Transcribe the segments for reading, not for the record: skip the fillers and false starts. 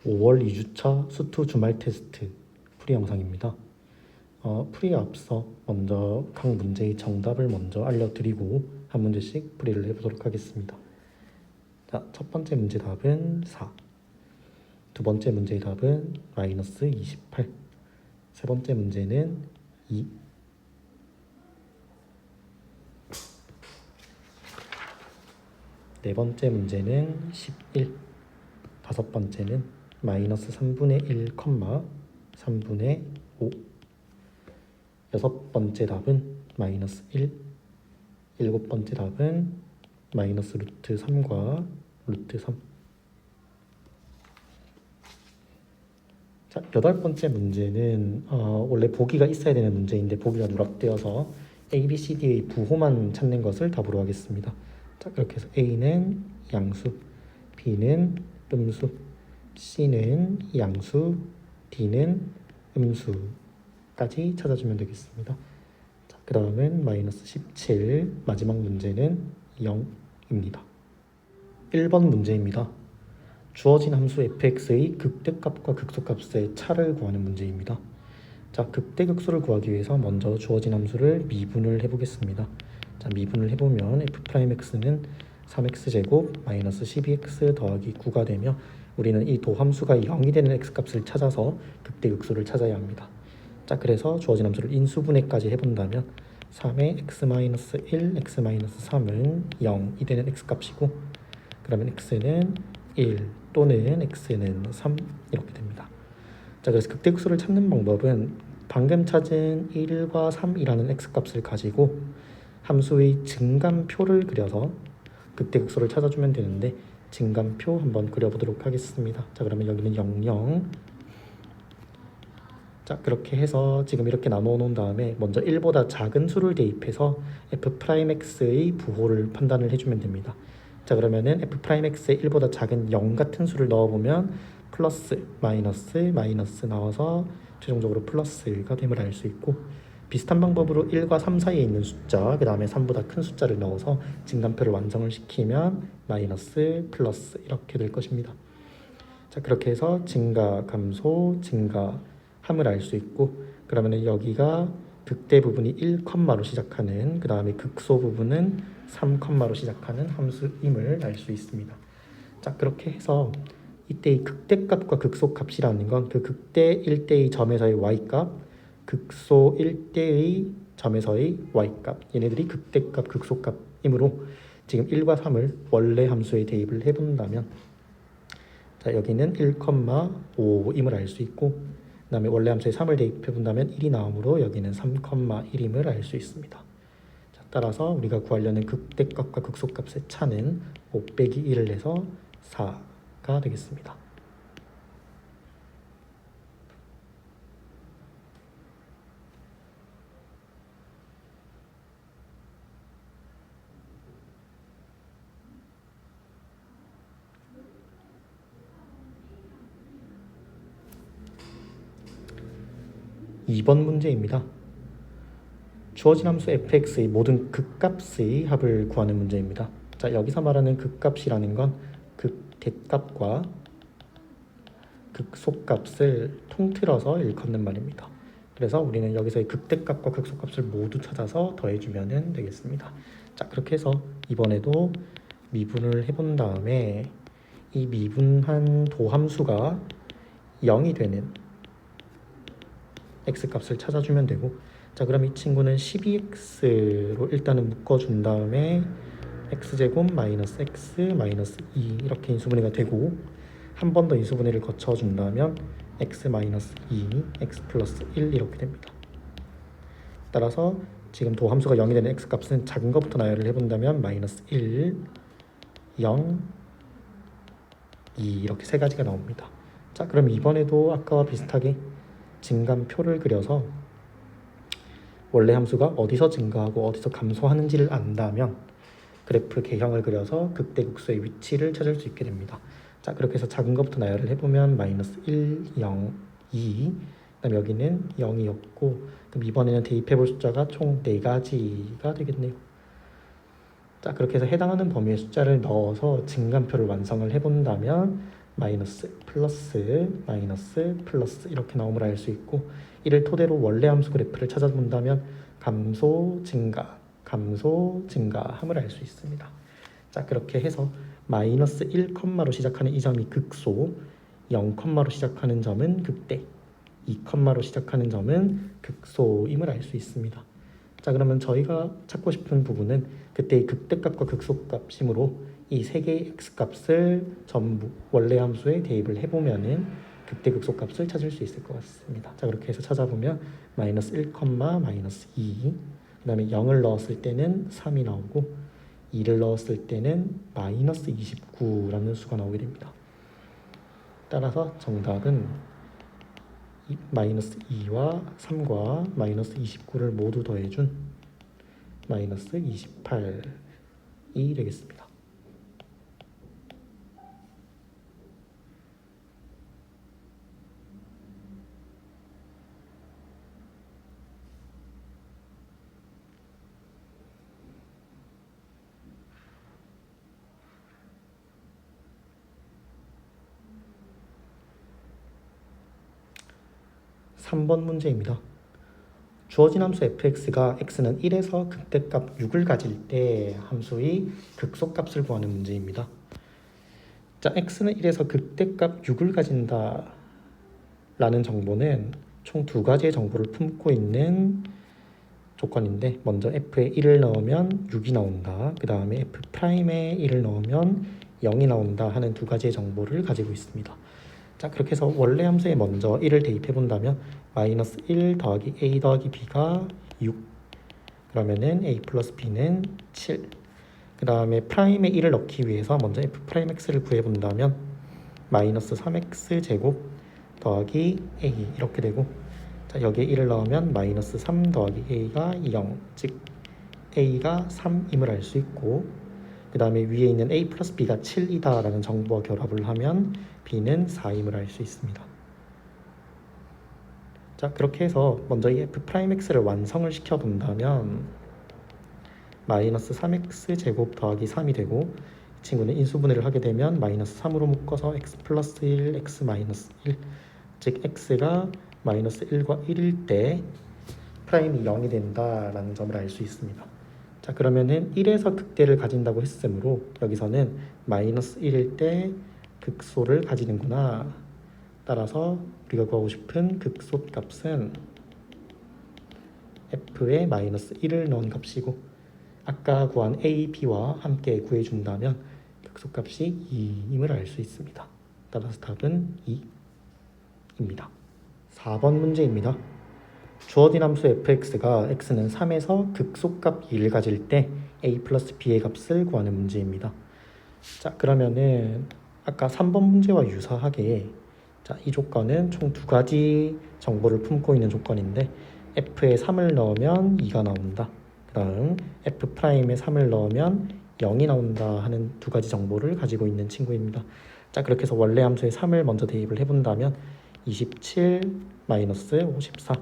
5월 2주차 수투 주말 테스트 풀이 영상입니다. 풀이에 앞서 먼저 각 문제의 정답을 먼저 알려드리고 한 문제씩 풀이를 해보도록 하겠습니다. 자, 첫 번째 문제 답은 4, 두 번째 문제의 답은 마이너스 28, 세 번째 문제는 2, 네 번째 문제는 11, 다섯 번째는 마이너스 3분의 1, 3분의 5, 여섯 번째 답은 마이너스 1, 일곱 번째 답은 마이너스 루트 3과 루트 3. 자, 여덟 번째 문제는 원래 보기가 있어야 되는 문제인데 보기가 누락되어서 A, B, C, D의 부호만 찾는 것을 답으로 하겠습니다. 자, 그렇게 해서 A는 양수, B는 음수, C는 양수, D는 음수까지 찾아주면 되겠습니다. 자, 그 다음은 마이너스 17, 마지막 문제는 0입니다. 1번 문제입니다. 주어진 함수 fx의 극대값과 극소값의 차를 구하는 문제입니다. 자, 극대극소를 구하기 위해서 먼저 주어진 함수를 미분을 해보겠습니다. 자, 미분을 해보면 f'x는 3x제곱 마이너스 12x 더하기 9가 되며 우리는 이 도함수가 0이 되는 x값을 찾아서 극대극소를 찾아야 합니다. 자, 그래서 주어진 함수를 인수분해까지 해본다면 3의 x-1, x-3은 0이 되는 x값이고 그러면 x는 1 또는 x는 3 이렇게 됩니다. 자, 그래서 극대극소를 찾는 방법은 방금 찾은 1과 3이라는 x값을 가지고 함수의 증감표를 그려서 극대극소를 찾아주면 되는데 증감표 한번 그려보도록 하겠습니다. 자, 그러면 여기는 0, 0. 자, 그렇게 해서 지금 이렇게 나눠 놓은 다음에 먼저 1보다 작은 수를 대입해서 f'x의 부호를 판단을 해주면 됩니다. 자, 그러면은 f'x의 1보다 작은 0 같은 수를 넣어보면 플러스, 마이너스 나와서 최종적으로 플러스가 됨을 알 수 있고 비슷한 방법으로 1과 3 사이에 있는 숫자, 그 다음에 3보다 큰 숫자를 넣어서 증감표를 완성을 시키면 마이너스, 플러스 이렇게 될 것입니다. 자, 그렇게 해서 증가, 감소, 증가함을 알 수 있고 그러면 여기가 극대 부분이 1컴마로 시작하는 그 다음에 극소 부분은 3컴마로 시작하는 함수임을 알 수 있습니다. 자, 그렇게 해서 이때의 극대값과 극소값이라는 건 그 극대 1대의 점에서의 y값, 극소 1대의 점에서의 y값, 얘네들이 극대값, 극소값이므로 지금 1과 3을 원래 함수에 대입을 해본다면 자, 여기는 1,5임을 알 수 있고 그 다음에 원래 함수에 3을 대입해본다면 1이 나오므로 여기는 3,1임을 알 수 있습니다. 자, 따라서 우리가 구하려는 극대값과 극소값의 차는 5 빼기 1을 해서 4가 되겠습니다. (2번) 문제입니다. 주어진 함수 fx의 모든 극값의 합을 구하는 문제입니다. 자, 여기서 말하는 극값이라는 건 극대값과 극소값을 통틀어서 일컫는 말입니다. 그래서 우리는 여기서의 극대값과 극소값을 모두 찾아서 더해주면 되겠습니다. 자, 그렇게 해서 이번에도 미분을 해본 다음에 이 미분한 도함수가 0이 되는 x값을 찾아주면 되고 자, 그럼 이 친구는 12x로 일단은 묶어준 다음에 x제곱 마이너스 x 마이너스 2 이렇게 인수분해가 되고 한 번 더 인수분해를 거쳐준다면 x 마이너스 2, x 플러스 1 이렇게 됩니다. 따라서 지금 도함수가 0이 되는 x값은 작은 것부터 나열을 해본다면 마이너스 1, 0, 2 이렇게 세 가지가 나옵니다. 자, 그럼 이번에도 아까와 비슷하게 증감표를 그려서 원래 함수가 어디서 증가하고 어디서 감소하는지를 안다면 그래프 개형을 그려서 극대극소의 위치를 찾을 수 있게 됩니다. 자, 그렇게 해서 작은 것부터 나열을 해보면 마이너스 1, 0, 2 그다음 여기는 0이었고 그럼 이번에는 대입해볼 숫자가 총 4가지가 되겠네요. 자, 그렇게 해서 해당하는 범위의 숫자를 넣어서 증감표를 완성을 해본다면 마이너스 플러스 마이너스 플러스 이렇게 나옴을 알 수 있고, 이를 토대로 원래 함수 그래프를 찾아본다면 감소 증가 감소 증가함을 알 수 있습니다. 자, 그렇게 해서 마이너스 1컴마로 시작하는 이 점이 극소, 0컴마로 시작하는 점은 극대, 2컴마로 시작하는 점은 극소임을 알 수 있습니다. 자, 그러면 저희가 찾고 싶은 부분은 그때의 극대값과 극소값이므로 이 세 개의 x값을 전부 원래 함수에 대입을 해보면은 극대 극소값을 찾을 수 있을 것 같습니다. 자, 그렇게 해서 찾아보면 마이너스 1, 마이너스 2, 그 다음에 0을 넣었을 때는 3이 나오고 2를 넣었을 때는 마이너스 29라는 수가 나오게 됩니다. 따라서 정답은 마이너스 2와 3과 마이너스 29를 모두 더해준 마이너스 28이 되겠습니다. 삼 번 문제입니다. 주어진 함수 fx가 x는 1에서 극대값 6을 가질 때 함수의 극소값을 구하는 문제입니다. 자, x는 1에서 극대값 6을 가진다 라는 정보는 총 두 가지의 정보를 품고 있는 조건인데, 먼저 f에 1을 넣으면 6이 나온다, 그 다음에 f'에 1을 넣으면 0이 나온다 하는 두 가지의 정보를 가지고 있습니다. 자, 그렇게 해서 원래 함수에 먼저 1을 대입해 본다면 마이너스 1 더하기 a 더하기 b가 6, 그러면은 a 플러스 b는 7, 그 다음에 프라임에 1을 넣기 위해서 먼저 f'x를 구해 본다면 마이너스 3x 제곱 더하기 a 이렇게 되고, 자, 여기에 1을 넣으면 마이너스 3 더하기 a가 0, 즉 a가 3임을 알 수 있고, 그 다음에 위에 있는 a 플러스 b가 7이다 라는 정보와 결합을 하면 b는 4임을 알 수 있습니다. 자, 그렇게 해서 먼저 이 f'x를 완성을 시켜본다면 마이너스 3x 제곱 더하기 3이 되고, 이 친구는 인수분해를 하게 되면 마이너스 3으로 묶어서 x 플러스 1, x 마이너스 1, 즉 x가 마이너스 1과 1일 때 프라임이 0이 된다라는 점을 알 수 있습니다. 자, 그러면은 1에서 극대를 가진다고 했으므로 여기서는 마이너스 1일 때 극소를 가지는구나. 따라서 우리가 구하고 싶은 극소값은 f에 마이너스 1을 넣은 값이고, 아까 구한 a, b와 함께 구해준다면 극소값이 2임을 알 수 있습니다. 따라서 답은 2입니다. 4번 문제입니다. 주어진 함수 fx가 x는 3에서 극소값 2를 가질 때 a 플러스 b의 값을 구하는 문제입니다. 자, 그러면은 아까 3번 문제와 유사하게, 자, 이 조건은 총 두 가지 정보를 품고 있는 조건인데, f에 3을 넣으면 2가 나온다, 그 다음 f'에 3을 넣으면 0이 나온다 하는 두 가지 정보를 가지고 있는 친구입니다. 자, 그렇게 해서 원래 함수에 3을 먼저 대입을 해본다면 27 마이너스 54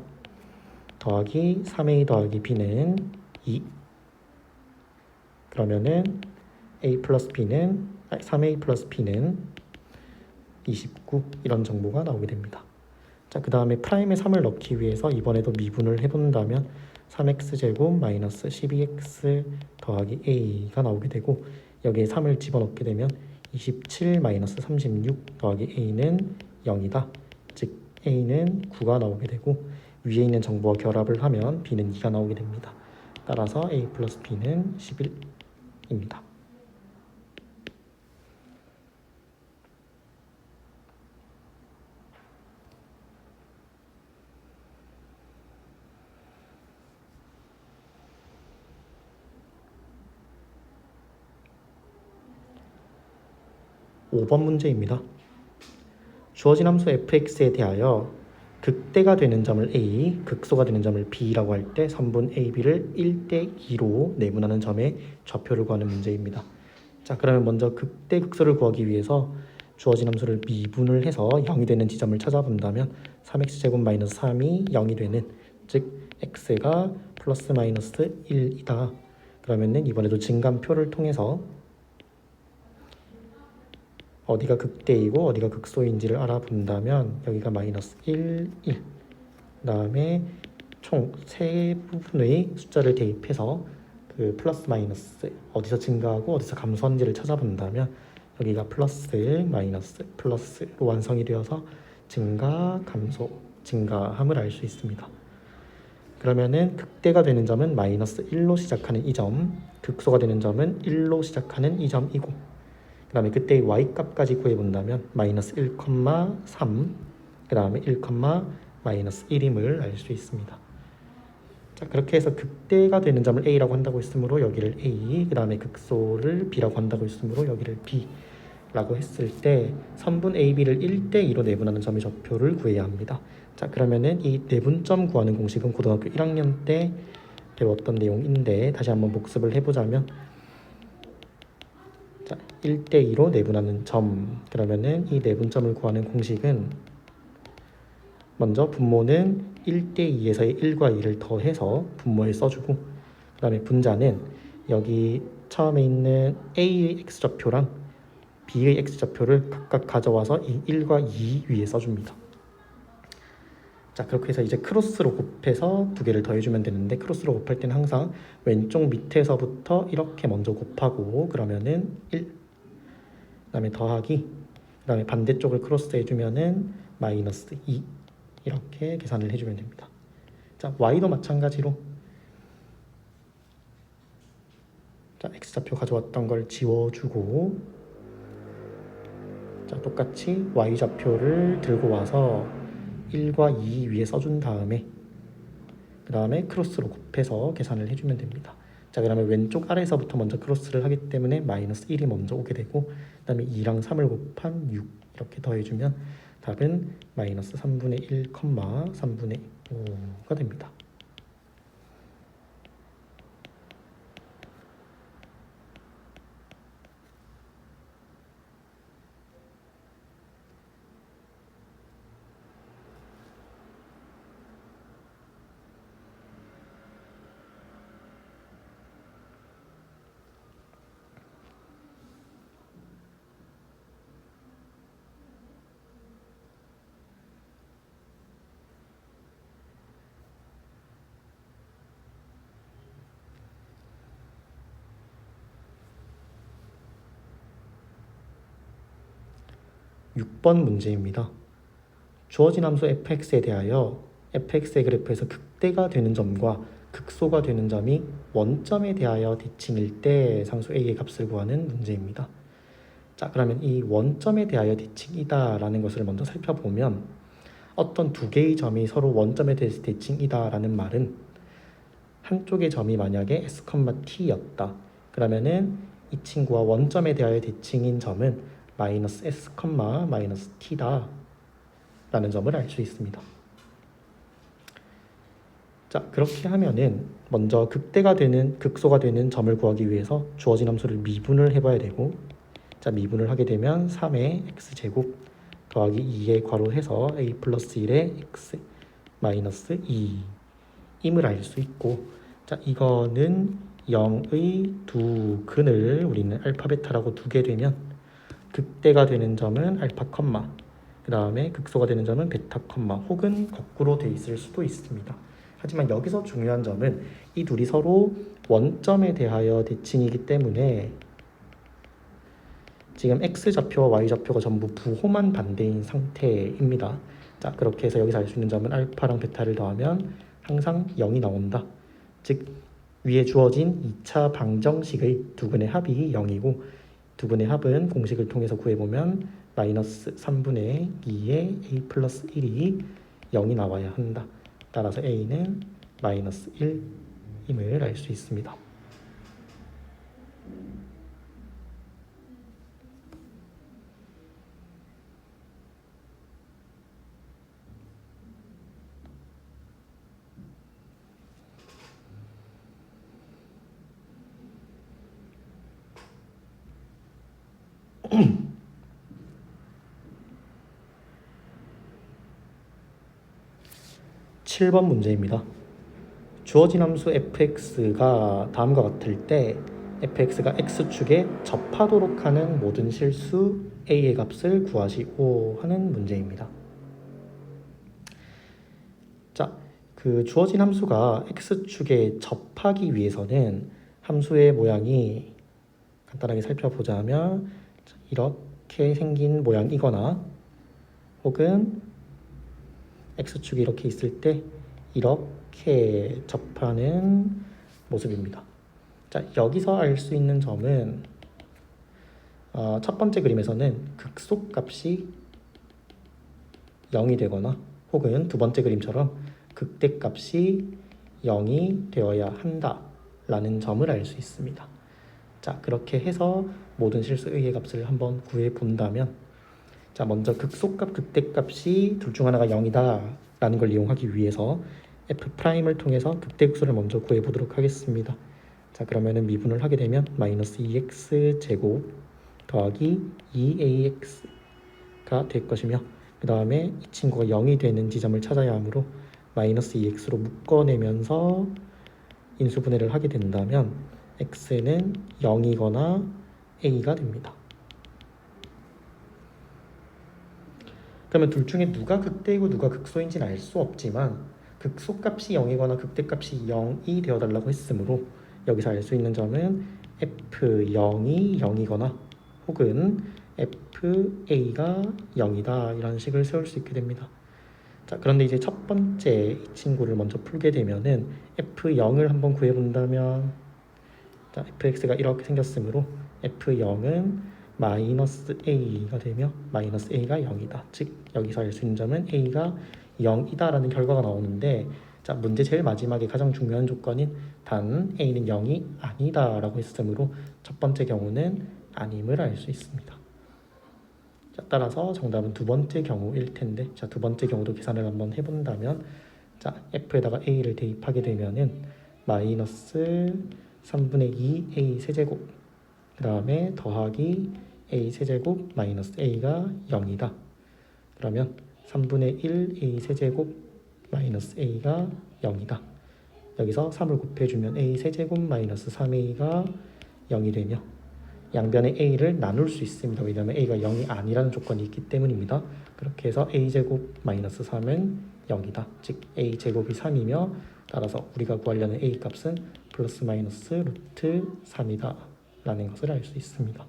더하기 3a 더하기 b는 2, 그러면은 a 플러스 b는 3a 플러스 b는 29 이런 정보가 나오게 됩니다. 자, 그 다음에 프라임에 3을 넣기 위해서 이번에도 미분을 해본다면 3x제곱 마이너스 12x 더하기 a가 나오게 되고, 여기에 3을 집어넣게 되면 27 마이너스 36 더하기 a는 0이다, 즉 a는 9가 나오게 되고, 위에 있는 정보와 결합을 하면 b는 2가 나오게 됩니다. 따라서 a 플러스 b는 11입니다. (5번) 문제입니다. 주어진 함수 fx에 대하여 극대가 되는 점을 a, 극소가 되는 점을 b라고 할 때 선분 ab를 1대 2로 내분하는 점의 좌표를 구하는 문제입니다. 자, 그러면 먼저 극대 극소를 구하기 위해서 주어진 함수를 미분을 해서 0이 되는 지점을 찾아본다면 3x제곱 마이너스 3이 0이 되는, 즉 x가 플러스 마이너스 1이다. 그러면은 이번에도 증감표를 통해서 어디가 극대이고 어디가 극소인지를 알아본다면 여기가 마이너스 1, 1. 그 다음에 총 세 부분의 숫자를 대입해서 그 플러스 마이너스 어디서 증가하고 어디서 감소한지를 찾아본다면 여기가 플러스 마이너스 플러스로 완성이 되어서 증가 감소 증가함을 알 수 있습니다. 그러면은 극대가 되는 점은 마이너스 1로 시작하는 이 점, 극소가 되는 점은 1로 시작하는 이 점이고, 그 다음에 그때의 y값까지 구해본다면 마이너스 1,3, 그 다음에 1, 마이너스 1임을 알 수 있습니다. 자, 그렇게 해서 극대가 되는 점을 a라고 한다고 했으므로 여기를 a, 그 다음에 극소를 b라고 한다고 했으므로 여기를 b라고 했을 때 선분 AB를 1대2로 내분하는 점의 좌표를 구해야 합니다. 자, 그러면은 이 내분점 구하는 공식은 고등학교 1학년 때 배웠던 내용인데 다시 한번 복습을 해보자면, 자, 1대2로 내분하는 점, 그러면은 이 내분점을 구하는 공식은 먼저 분모는 1대2에서의 1과 2를 더해서 분모에 써주고, 그 다음에 분자는 여기 처음에 있는 A의 X좌표랑 B의 X좌표를 각각 가져와서 이 1과 2 위에 써줍니다. 자, 그렇게 해서 이제 크로스로 곱해서 두 개를 더해주면 되는데, 크로스로 곱할 때는 항상 왼쪽 밑에서부터 이렇게 먼저 곱하고 그러면은 1, 그 다음에 더하기, 그 다음에 반대쪽을 크로스 해주면은 마이너스 2 이렇게 계산을 해주면 됩니다. 자, y도 마찬가지로, 자, x좌표 가져왔던 걸 지워주고, 자, 똑같이 y좌표를 들고 와서 1과 2 위에 써준 다음에 그 다음에 크로스로 곱해서 계산을 해주면 됩니다. 자, 그러면 왼쪽 아래에서부터 먼저 크로스를 하기 때문에 마이너스 1이 먼저 오게 되고, 그 다음에 2랑 3을 곱한 6 이렇게 더해주면 답은 마이너스 3분의 1, 3분의 5가 됩니다. 육 번 문제입니다. 주어진 함수 fx에 대하여 fx의 그래프에서 극대가 되는 점과 극소가 되는 점이 원점에 대하여 대칭일 때 상수 a의 값을 구하는 문제입니다. 자, 그러면 이 원점에 대하여 대칭이다 라는 것을 먼저 살펴보면, 어떤 두 개의 점이 서로 원점에 대해서 대칭이다 라는 말은 한쪽의 점이 만약에 s, t였다. 그러면은 이 친구와 원점에 대하여 대칭인 점은 마이너스 s, 마이너스 t다 라는 점을 알 수 있습니다. 자, 그렇게 하면은 먼저 극대가 되는, 극소가 되는 점을 구하기 위해서 주어진 함수를 미분을 해봐야 되고, 자, 미분을 하게 되면 3의 x제곱 더하기 2의 괄호해서 a 플러스 1의 x 마이너스 2임을 알 수 있고, 자, 이거는 0의 두 근을 우리는 알파 베타라고 두게 되면 극대가 되는 점은 알파 컴마, 그 다음에 극소가 되는 점은 베타 컴마, 혹은 거꾸로 돼 있을 수도 있습니다. 하지만 여기서 중요한 점은 이 둘이 서로 원점에 대하여 대칭이기 때문에 지금 x좌표와 y좌표가 전부 부호만 반대인 상태입니다. 자, 그렇게 해서 여기서 알 수 있는 점은 알파랑 베타를 더하면 항상 0이 나온다. 즉 위에 주어진 2차 방정식의 두근의 합이 0이고, 두근의 합은 공식을 통해서 구해보면 마이너스 3분의 2의 a 플러스 1이 0이 나와야 한다. 따라서 a는 마이너스 1임을 알 수 있습니다. (7번) 문제입니다. 주어진 함수 fx가 다음과 같을 때 fx가 x축에 접하도록 하는 모든 실수 a의 값을 구하시오 하는 문제입니다. 자, 그 주어진 함수가 x축에 접하기 위해서는 함수의 모양이 간단하게 살펴보자면 이렇게 생긴 모양이거나 혹은 x축이 이렇게 있을 때 이렇게 접하는 모습입니다. 자, 여기서 알 수 있는 점은 첫 번째 그림에서는 극소값이 0이 되거나 혹은 두 번째 그림처럼 극대값이 0이 되어야 한다 라는 점을 알 수 있습니다. 자, 그렇게 해서 모든 실수의 값을 한번 구해 본다면, 자, 먼저 극소값, 극대값이 둘 중 하나가 0이다 라는 걸 이용하기 위해서 f'을 통해서 극대극소를 먼저 구해 보도록 하겠습니다. 자, 그러면은 미분을 하게 되면 마이너스 2x 제곱 더하기 2ax가 될 것이며, 그 다음에 이 친구가 0이 되는 지점을 찾아야 하므로 마이너스 2x로 묶어내면서 인수분해를 하게 된다면 x는 0이거나 a가 됩니다. 그러면 둘 중에 누가 극대이고 누가 극소인지는 알 수 없지만 극소값이 0이거나 극대값이 0이 되어달라고 했으므로 여기서 알 수 있는 점은 f0이 0이거나 혹은 fa가 0이다 이런 식을 세울 수 있게 됩니다. 자, 그런데 이제 첫 번째 이 친구를 먼저 풀게 되면은 f0을 한번 구해본다면, 자, fx가 이렇게 생겼으므로 f0은 마이너스 a가 되며 마이너스 a가 0이다. 즉 여기서 알 수 있는 점은 a가 0이다 라는 결과가 나오는데, 자, 문제 제일 마지막에 가장 중요한 조건인 단 a는 0이 아니다 라고 했으므로 첫 번째 경우는 아님을 알 수 있습니다. 자, 따라서 정답은 두 번째 경우일 텐데, 자, 두 번째 경우도 계산을 한번 해본다면, 자, f에다가 a를 대입하게 되면은 마이너스 3분의 2 a 세제곱 그 다음에 더하기 a 세제곱 마이너스 a가 0이다. 그러면 3분의 1 a 세제곱 마이너스 a가 0이다. 여기서 3을 곱해주면 a 세제곱 마이너스 3a가 0이 되며 양변의 a를 나눌 수 있습니다. 왜냐하면 a가 0이 아니라는 조건이 있기 때문입니다. 그렇게 해서 a제곱 마이너스 3은 0이다. 즉 a제곱이 3이며 따라서 우리가 구하려는 a 값은 플러스 마이너스 루트 3이다 라는 것을 알 수 있습니다.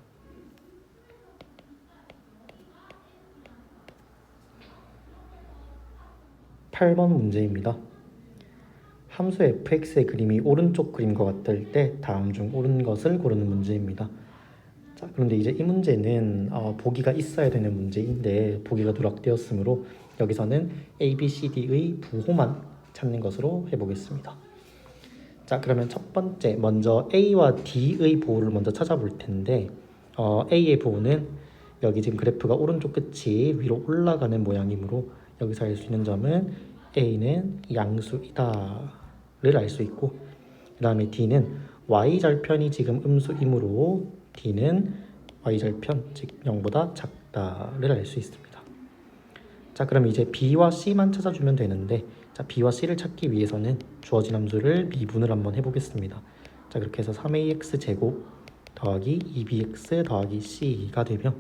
(8번) 문제입니다. 함수 fx의 그림이 오른쪽 그림과 같을 때 다음 중 옳은 것을 고르는 문제입니다. 자, 그런데 이제 이 문제는 보기가 있어야 되는 문제인데 보기가 누락되었으므로 여기서는 a, b, c, d의 부호만 찾는 것으로 해보겠습니다. 자, 그러면 첫 번째 먼저 a와 d의 부호를 먼저 찾아볼 텐데 a의 부호는 여기 지금 그래프가 오른쪽 끝이 위로 올라가는 모양이므로 여기서 알 수 있는 점은 a는 양수이다를 알 수 있고, 그 다음에 d는 y절편이 지금 음수이므로 d는 y절편 즉 0보다 작다를 알 수 있습니다. 자, 그럼 이제 b와 c만 찾아주면 되는데, 자, b와 c를 찾기 위해서는 주어진 함수를 미분을 한번 해보겠습니다. 자, 그렇게 해서 3ax 제곱 더하기 2bx 더하기 c가 되며,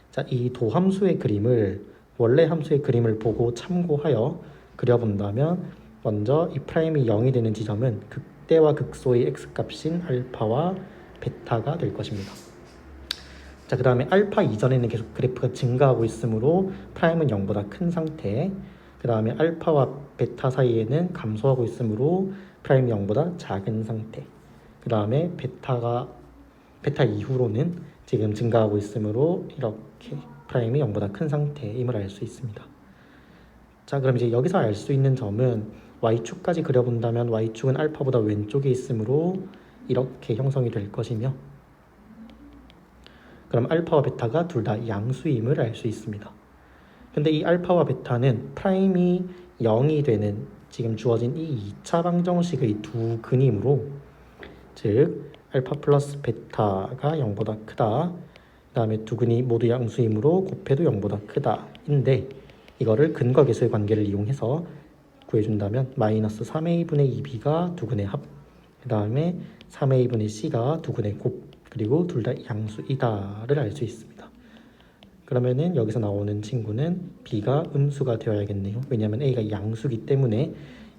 자, 이 도함수의 그림을 원래 함수의 그림을 보고 참고하여 그려본다면 먼저 이 프라임이 0이 되는 지점은 극대와 극소의 x값인 알파와 베타가 될 것입니다. 자, 그 다음에 알파 이전에는 계속 그래프가 증가하고 있으므로 프라임은 0보다 큰 상태, 그 다음에 알파와 베타 사이에는 감소하고 있으므로 프라임이 0보다 작은 상태, 그 다음에 베타 이후로는 지금 증가하고 있으므로 이렇게 프라임이 0보다 큰 상태임을 알 수 있습니다. 자, 그럼 이제 여기서 알 수 있는 점은 y축까지 그려본다면 y축은 알파보다 왼쪽에 있으므로 이렇게 형성이 될 것이며, 그럼 알파와 베타가 둘 다 양수임을 알 수 있습니다. 근데 이 알파와 베타는 프라임이 0이 되는 지금 주어진 이 2차 방정식의 두 근이므로, 즉 알파 플러스 베타가 0보다 크다, 그 다음에 두 근이 모두 양수이므로 곱해도 0보다 크다 인데, 이거를 근과 계수의 관계를 이용해서 구해준다면 마이너스 3a분의 2b가 두 근의 합, 그 다음에 3a분의 c가 두 근의 곱, 그리고 둘 다 양수이다를 알 수 있습니다. 그러면은 여기서 나오는 친구는 b가 음수가 되어야겠네요. 왜냐하면 a가 양수기 때문에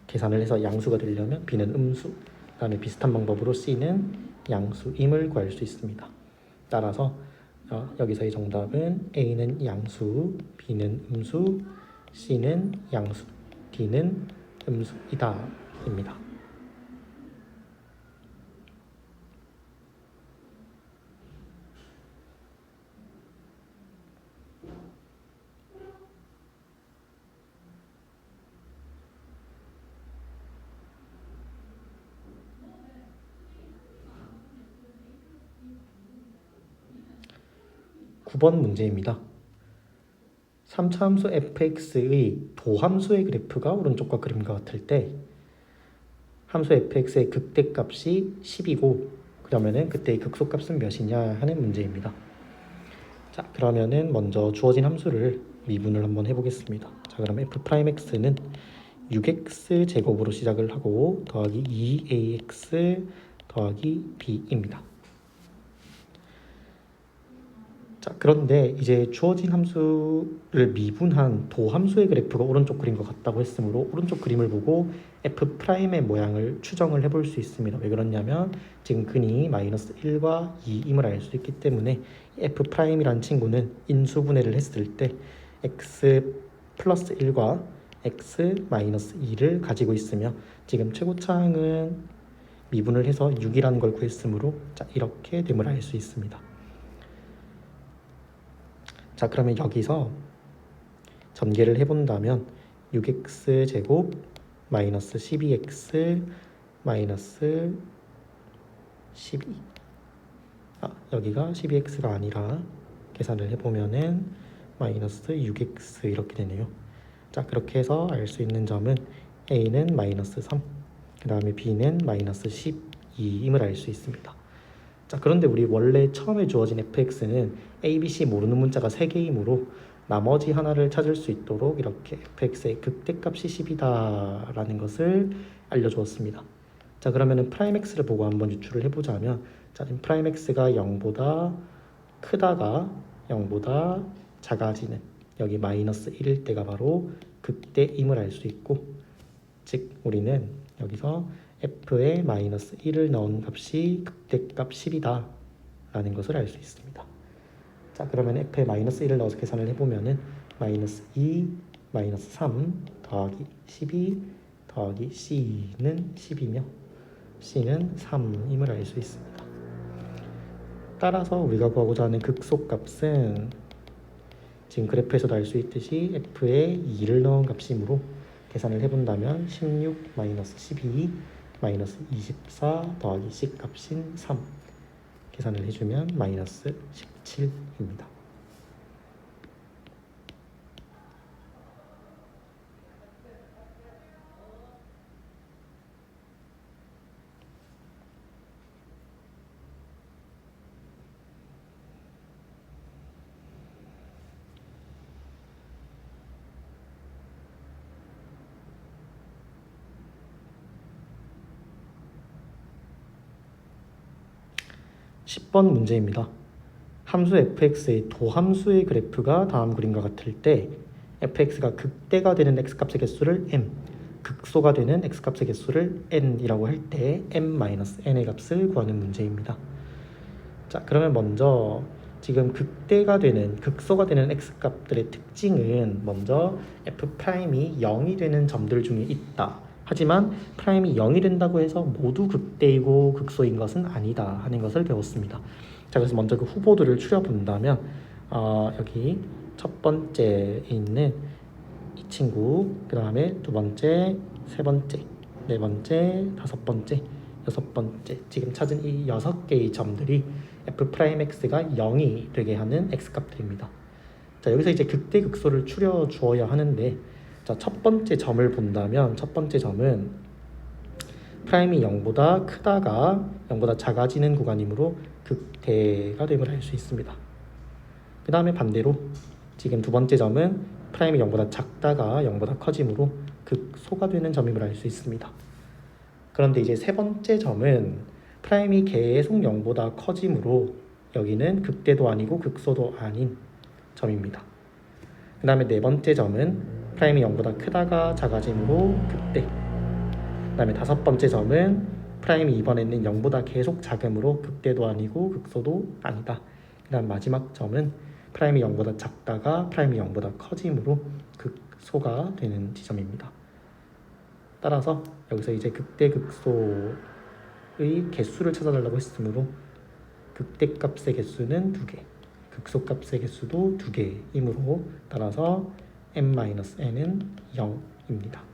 계산을 해서 양수가 되려면 b는 음수, 그다음에 비슷한 방법으로 c는 양수임을 구할 수 있습니다. 따라서 여기서의 정답은 a는 양수, b는 음수, c는 양수, d는 음수이다 입니다. 9번 문제입니다. 3차 함수 fx의 도함수의 그래프가 오른쪽과 그림과 같을 때 함수 fx의 극대값이 10이고 그러면은 그때의 극소값은 몇이냐 하는 문제입니다. 자, 그러면은 먼저 주어진 함수를 미분을 한번 해보겠습니다. 자, 그럼 f'x는 6x 제곱으로 시작을 하고 더하기 2ax 더하기 b입니다. 자, 그런데 이제 주어진 함수를 미분한 도함수의 그래프가 오른쪽 그림과 같다고 했으므로 오른쪽 그림을 보고 f'의 모양을 추정을 해볼 수 있습니다. 왜 그러냐면 지금 근이 마이너스 1과 2임을 알 수 있기 때문에 f'이란 친구는 인수분해를 했을 때 x 플러스 1과 x 마이너스 2를 가지고 있으며 지금 최고차항은 미분을 해서 6이라는 걸 구했으므로 자, 이렇게 됨을 알 수 있습니다. 자, 그러면 여기서 전개를 해본다면 6x 제곱 마이너스 12x 마이너스 12 여기가 12x가 아니라 계산을 해보면은 마이너스 6x 이렇게 되네요. 자, 그렇게 해서 알 수 있는 점은 a는 마이너스 3, 그 다음에 b는 마이너스 12임을 알 수 있습니다. 자, 그런데 우리 원래 처음에 주어진 fx는 a, b, c 모르는 문자가 3개이므로 나머지 하나를 찾을 수 있도록 이렇게 fx의 극대값이 10이다 라는 것을 알려주었습니다. 자, 그러면은 프라임 x를 보고 한번 유출을 해보자면 자, 지금 프라임 x가 0보다 크다가 0보다 작아지는 여기 마이너스 1일 때가 바로 극대임을 알 수 있고, 즉 우리는 여기서 f에 마이너스 1을 넣은 값이 극대값 10이다 라는 것을 알 수 있습니다. 자, 그러면 f에 마이너스 1을 넣어서 계산을 해보면은 마이너스 2 마이너스 3 더하기 12 더하기 c는 10이며 c는 3임을 알 수 있습니다. 따라서 우리가 구하고자 하는 극소값은 지금 그래프에서도 알 수 있듯이 f에 2를 넣은 값이므로 계산을 해본다면 16 마이너스 12 마이너스 24 더하기 c 값인 3 계산을 해주면 마이너스 17입니다. (10번) 문제입니다. 함수 fx의 도함수의 그래프가 다음 그림과 같을 때 fx가 극대가 되는 x값의 개수를 m, 극소가 되는 x값의 개수를 n이라고 할 때 m-n의 값을 구하는 문제입니다. 자, 그러면 먼저 지금 극대가 되는, 극소가 되는 x값들의 특징은 먼저 f'이 0이 되는 점들 중에 있다. 하지만 프라임이 0이 된다고 해서 모두 극대이고 극소인 것은 아니다 하는 것을 배웠습니다. 자, 그래서 먼저 그 후보들을 추려본다면 여기 첫 번째에 있는 이 친구, 그 다음에 두 번째, 세 번째, 네 번째, 다섯 번째, 여섯 번째, 지금 찾은 이 6개의 점들이 f'x가 0이 되게 하는 x값들입니다. 자, 여기서 이제 극대 극소를 추려 주어야 하는데, 자, 첫 번째 점을 본다면 첫 번째 점은 프라임이 0보다 크다가 0보다 작아지는 구간이므로 극대가 됨을 알 수 있습니다. 그 다음에 반대로 지금 두 번째 점은 프라임이 0보다 작다가 0보다 커지므로 극소가 되는 점임을 알 수 있습니다. 그런데 이제 세 번째 점은 프라임이 계속 0보다 커지므로 여기는 극대도 아니고 극소도 아닌 점입니다. 그 다음에 네 번째 점은 프라임이 0보다 크다가 작아짐으로 극대. 그 다음에 다섯 번째 점은 프라임이 이번에는 0보다 계속 작음으로 극대도 아니고 극소도 아니다. 그 다음 마지막 점은 프라임이 0보다 작다가 프라임이 0보다 커짐으로 극소가 되는 지점입니다. 따라서 여기서 이제 극대 극소의 개수를 찾아달라고 했으므로 극대 값의 개수는 2개, 극소 값의 개수도 2개이므로 따라서 n-n은 0입니다.